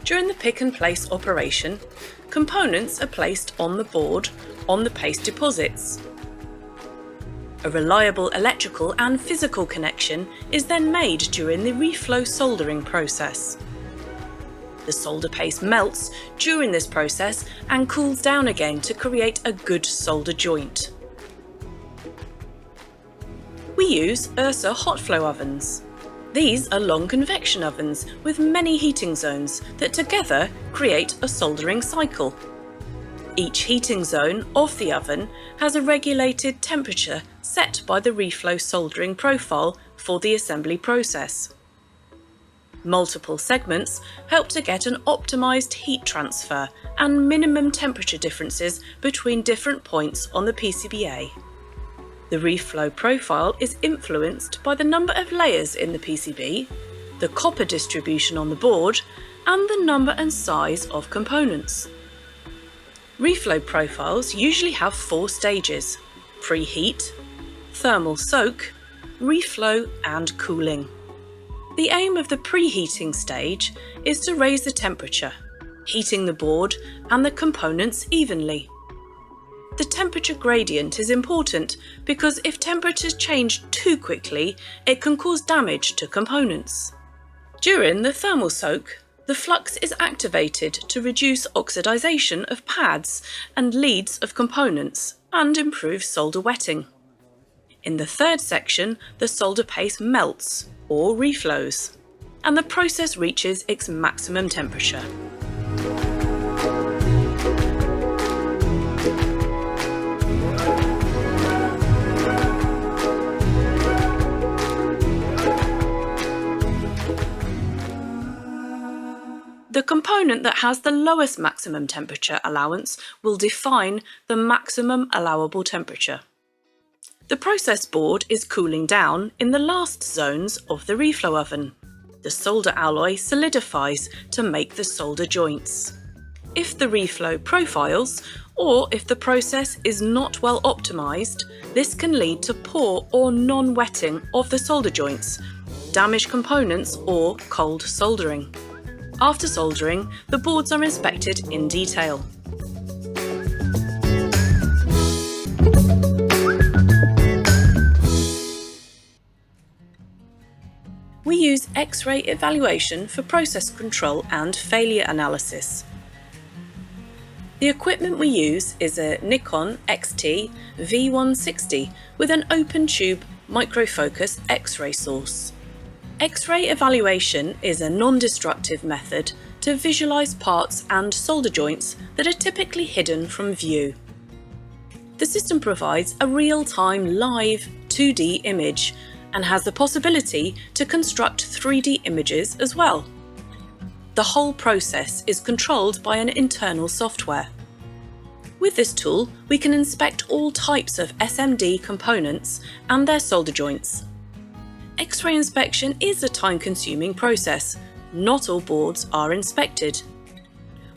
During the pick and place operation, components are placed on the board on the paste deposits. A reliable electrical and physical connection is then made during the reflow soldering process. The solder paste melts during this process and cools down again to create a good solder joint. We use URSA hot flow ovens. These are long convection ovens with many heating zones that together create a soldering cycle. Each heating zone of the oven has a regulated temperature set by the reflow soldering profile for the assembly process. Multiple segments help to get an optimized heat transfer and minimum temperature differences between different points on the PCBA. The reflow profile is influenced by the number of layers in the PCB, the copper distribution on the board, and the number and size of components. Reflow profiles usually have 4 stages: preheat, thermal soak, reflow, and cooling. The aim of the preheating stage is to raise the temperature, heating the board and the components evenly. The temperature gradient is important because if temperatures change too quickly, it can cause damage to components. During the thermal soak, the flux is activated to reduce oxidization of pads and leads of components and improve solder wetting. In the third section, the solder paste melts or reflows, and the process reaches its maximum temperature. The component that has the lowest maximum temperature allowance will define the maximum allowable temperature. The process board is cooling down in the last zones of the reflow oven. The solder alloy solidifies to make the solder joints. If the reflow profiles, or if the process is not well optimized, this can lead to poor or non-wetting of the solder joints, damaged components, or cold soldering. After soldering, the boards are inspected in detail. We use X-ray evaluation for process control and failure analysis. The equipment we use is a Nikon XT V160 with an open tube microfocus X-ray source. X-ray evaluation is a non-destructive method to visualize parts and solder joints that are typically hidden from view. The system provides a real-time live 2D image and has the possibility to construct 3D images as well. The whole process is controlled by an internal software. With this tool, we can inspect all types of SMD components and their solder joints. X-ray inspection is a time-consuming process. Not all boards are inspected.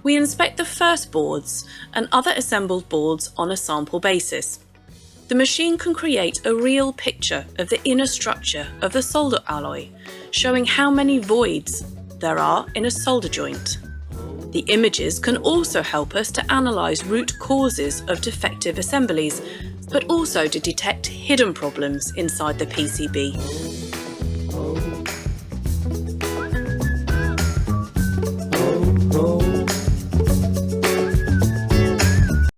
We inspect the first boards and other assembled boards on a sample basis. The machine can create a real picture of the inner structure of the solder alloy, showing how many voids there are in a solder joint. The images can also help us to analyse root causes of defective assemblies, but also to detect hidden problems inside the PCB.